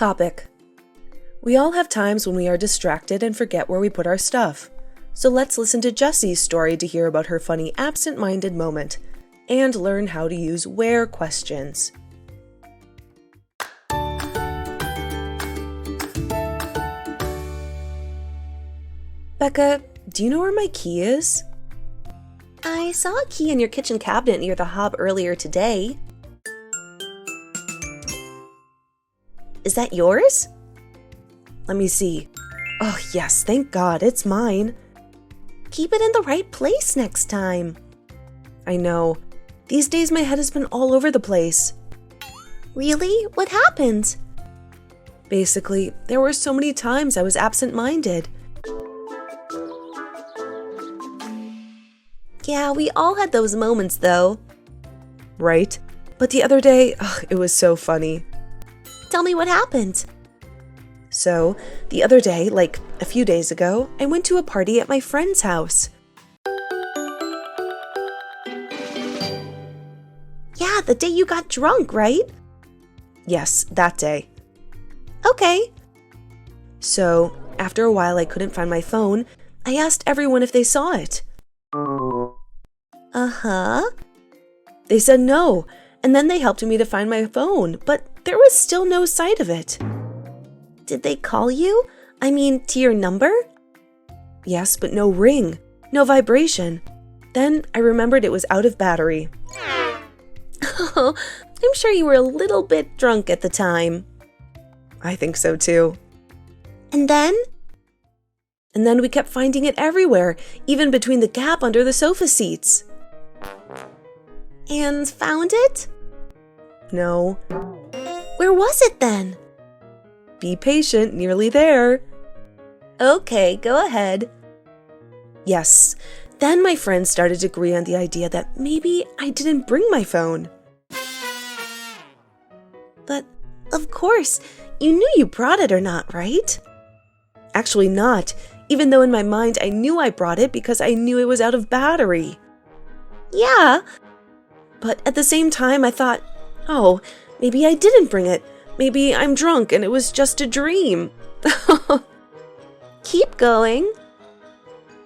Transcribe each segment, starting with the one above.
topic. We all have times when we are distracted and forget where we put our stuff. So let's listen to Jessie's story to hear about her funny absent-minded moment and learn how to use where questions. Becca, do you know where my key is? I saw a key in your kitchen cabinet near the hob earlier today. Is that yours? Let me see. Oh yes, thank God, it's mine. Keep it in the right place next time. I know. These days my head has been all over the place. Really? What happened? Basically, there were so many times I was absent-minded. Yeah, we all had those moments though. Right? But the other day, it was so funny. Tell me what happened. So, the other day, like a few days ago, I went to a party at my friend's house. Yeah, the day you got drunk, right? Yes, that day. Okay. So, after a while I couldn't find my phone, I asked everyone if they saw it. Uh-huh. They said no, and then they helped me to find my phone, but there was still no sight of it. Did they call you? I mean, to your number? Yes, but no ring, no vibration. Then I remembered it was out of battery. Oh, I'm sure you were a little bit drunk at the time. I think so too. And then? And then we kept finding it everywhere, even between the gap under the sofa seats. And found it? No. Where was it then? Be patient, nearly there. Okay, go ahead. Yes, then my friends started to agree on the idea that maybe I didn't bring my phone. But, of course, you knew you brought it or not, right? Actually not, even though in my mind I knew I brought it because I knew it was out of battery. Yeah, but at the same time I thought, oh, maybe I didn't bring it. Maybe I'm drunk and it was just a dream. Keep going.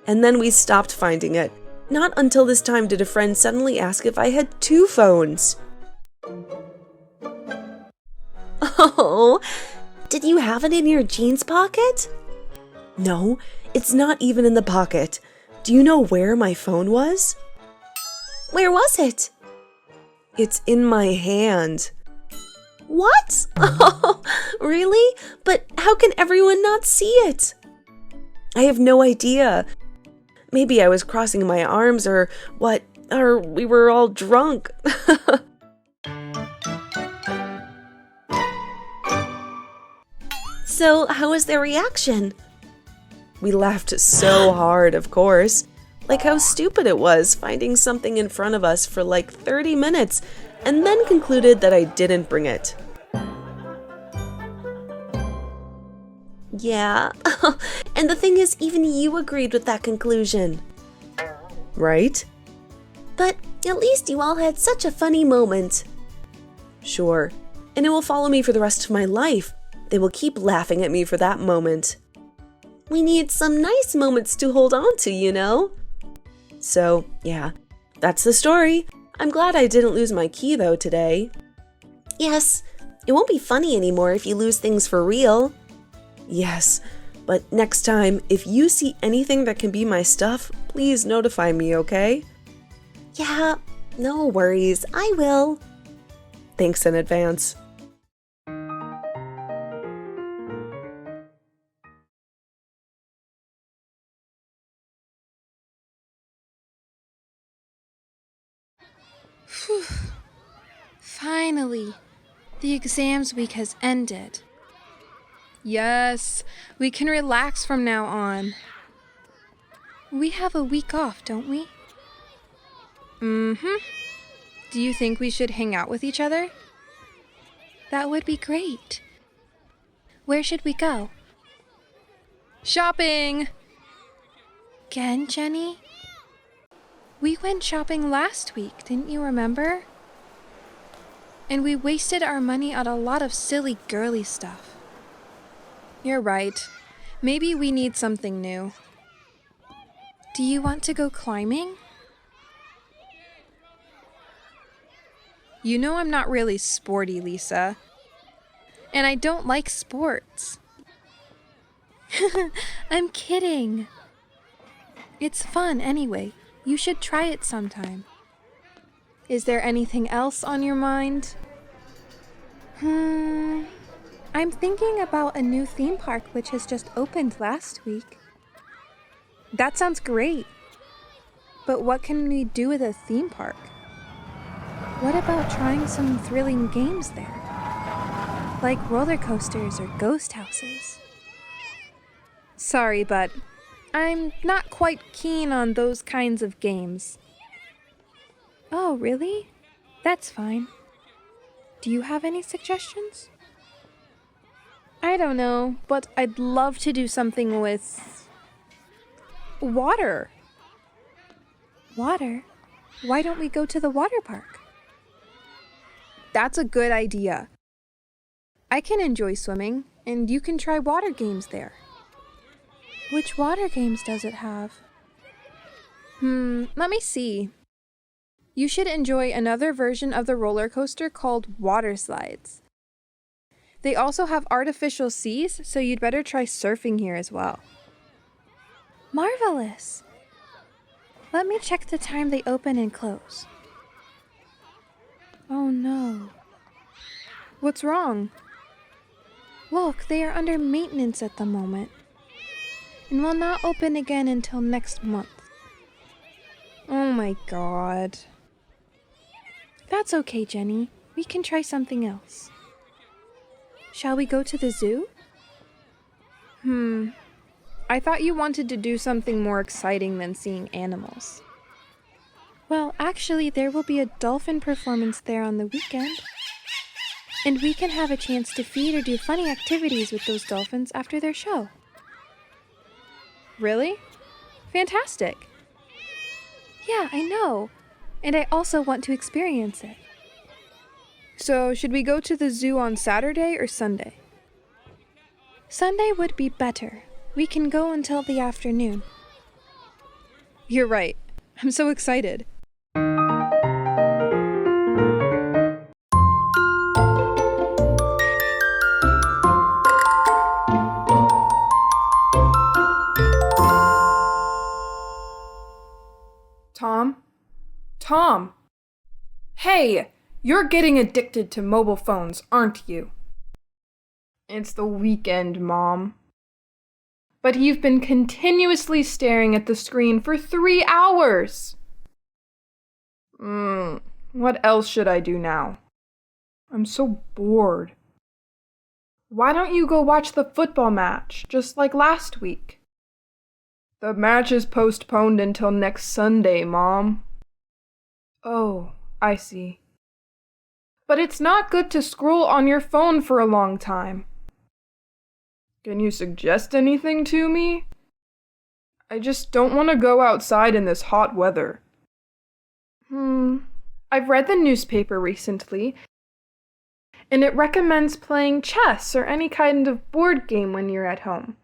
And then we stopped finding it. Not until this time did a friend suddenly ask if I had two phones. Oh, did you have it in your jeans pocket? No, it's not even in the pocket. Do you know where my phone was? Where was it? It's in my hand. What? Oh, really? But how can everyone not see it? I have no idea. Maybe I was crossing my arms or what, or we were all drunk. So, how was their reaction? We laughed so hard, of course. Like how stupid it was finding something in front of us for like 30 minutes and then concluded that I didn't bring it. Yeah, and the thing is, even you agreed with that conclusion. Right? But at least you all had such a funny moment. Sure, and it will follow me for the rest of my life. They will keep laughing at me for that moment. We need some nice moments to hold on to, you know? So, yeah, that's the story. I'm glad I didn't lose my key, though, today. Yes, it won't be funny anymore if you lose things for real. Yes, but next time, if you see anything that can be my stuff, please notify me, okay? Yeah, no worries, I will. Thanks in advance. Phew. Finally, the exams week has ended. Yes, we can relax from now on. We have a week off, don't we? Mm-hmm. Do you think we should hang out with each other? That would be great. Where should we go? Shopping! Again, Jenny? We went shopping last week, didn't you remember? And we wasted our money on a lot of silly girly stuff. You're right. Maybe we need something new. Do you want to go climbing? You know I'm not really sporty, Lisa. And I don't like sports. I'm kidding. It's fun anyway. You should try it sometime. Is there anything else on your mind? I'm thinking about a new theme park which has just opened last week. That sounds great. But what can we do with a theme park? What about trying some thrilling games there? Like roller coasters or ghost houses? Sorry, but I'm not quite keen on those kinds of games. Oh, really? That's fine. Do you have any suggestions? I don't know, but I'd love to do something with water. Water? Why don't we go to the water park? That's a good idea. I can enjoy swimming, and you can try water games there. Which water games does it have? Let me see. You should enjoy another version of the roller coaster called water slides. They also have artificial seas, so you'd better try surfing here as well. Marvelous! Let me check the time they open and close. Oh no. What's wrong? Look, they are under maintenance at the moment and will not open again until next month. Oh my god. That's okay, Jenny. We can try something else. Shall we go to the zoo? I thought you wanted to do something more exciting than seeing animals. Well, actually, there will be a dolphin performance there on the weekend. And we can have a chance to feed or do funny activities with those dolphins after their show. Really? Fantastic. Yeah, I know. And I also want to experience it. So, should we go to the zoo on Saturday or Sunday? Sunday would be better. We can go until the afternoon. You're right. I'm so excited. Tom? Hey, you're getting addicted to mobile phones, aren't you? It's the weekend, Mom. But you've been continuously staring at the screen for 3 hours! What else should I do now? I'm so bored. Why don't you go watch the football match, just like last week? The match is postponed until next Sunday, Mom. Oh, I see. But it's not good to scroll on your phone for a long time. Can you suggest anything to me? I just don't want to go outside in this hot weather. I've read the newspaper recently, and it recommends playing chess or any kind of board game when you're at home.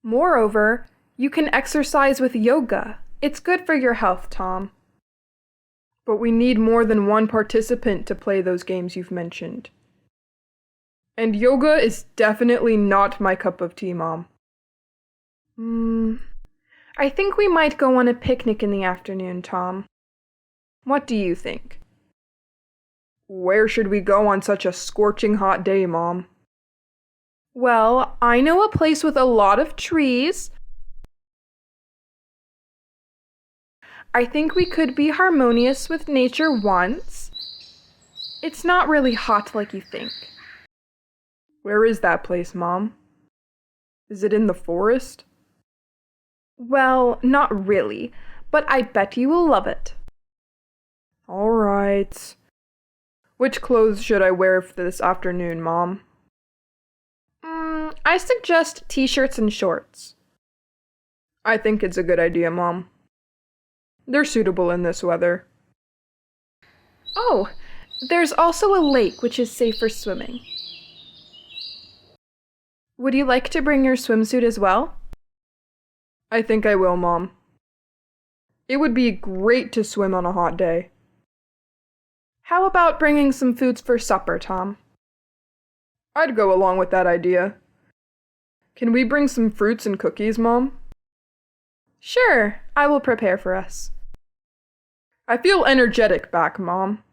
Moreover, you can exercise with yoga. It's good for your health, Tom. But we need more than one participant to play those games you've mentioned. And yoga is definitely not my cup of tea, Mom. I think we might go on a picnic in the afternoon, Tom. What do you think? Where should we go on such a scorching hot day, Mom? Well, I know a place with a lot of trees. I think we could be harmonious with nature once. It's not really hot like you think. Where is that place, Mom? Is it in the forest? Well, not really, but I bet you will love it. All right. Which clothes should I wear for this afternoon, Mom? I suggest t-shirts and shorts. I think it's a good idea, Mom. They're suitable in this weather. Oh, there's also a lake which is safe for swimming. Would you like to bring your swimsuit as well? I think I will, Mom. It would be great to swim on a hot day. How about bringing some foods for supper, Tom? I'd go along with that idea. Can we bring some fruits and cookies, Mom? Sure, I will prepare for us. I feel energetic back, Mom.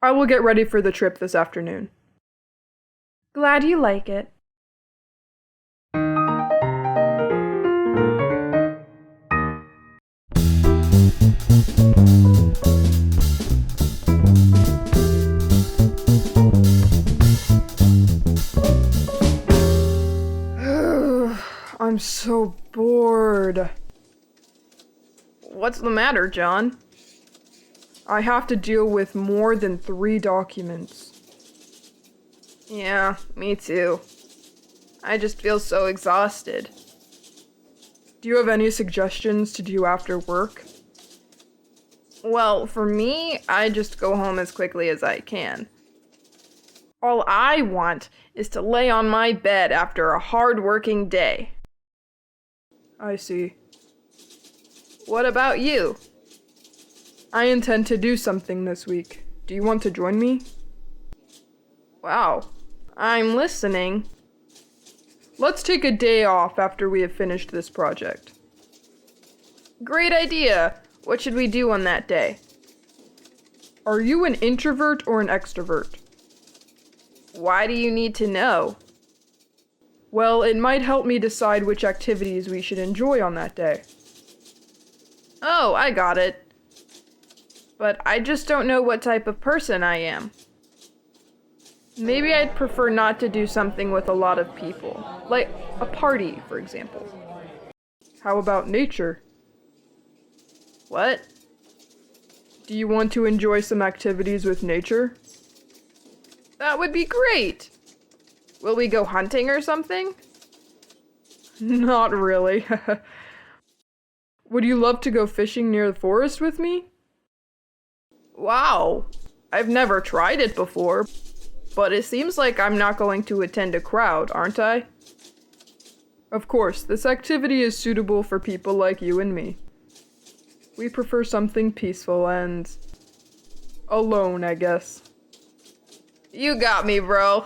I will get ready for the trip this afternoon. Glad you like it. I'm so bored. What's the matter, John? I have to deal with more than 3 documents. Yeah, me too. I just feel so exhausted. Do you have any suggestions to do after work? Well, for me, I just go home as quickly as I can. All I want is to lay on my bed after a hard-working day. I see. What about you? I intend to do something this week. Do you want to join me? Wow, I'm listening. Let's take a day off after we have finished this project. Great idea. What should we do on that day? Are you an introvert or an extrovert? Why do you need to know? Well, it might help me decide which activities we should enjoy on that day. Oh, I got it. But I just don't know what type of person I am. Maybe I'd prefer not to do something with a lot of people, like a party, for example. How about nature? What? Do you want to enjoy some activities with nature? That would be great! Will we go hunting or something? Not really. Would you love to go fishing near the forest with me? Wow, I've never tried it before, but it seems like I'm not going to attend a crowd, aren't I? Of course, this activity is suitable for people like you and me. We prefer something peaceful and alone, I guess. You got me, bro.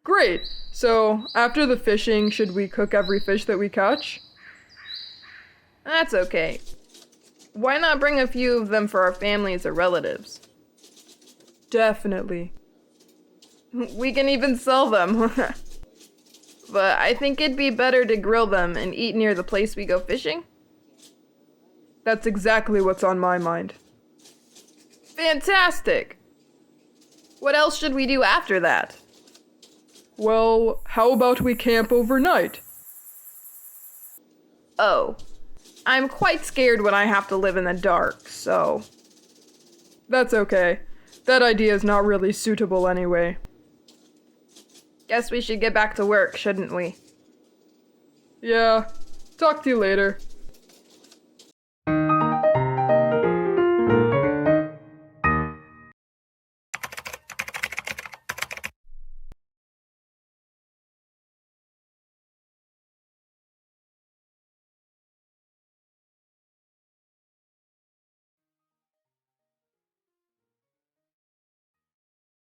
Great! So, after the fishing, should we cook every fish that we catch? That's okay. Why not bring a few of them for our families or relatives? Definitely. We can even sell them. But I think it'd be better to grill them and eat near the place we go fishing. That's exactly what's on my mind. Fantastic! What else should we do after that? Well, how about we camp overnight? Oh, I'm quite scared when I have to live in the dark, so... That's okay. That idea is not really suitable anyway. Guess we should get back to work, shouldn't we? Yeah. Talk to you later.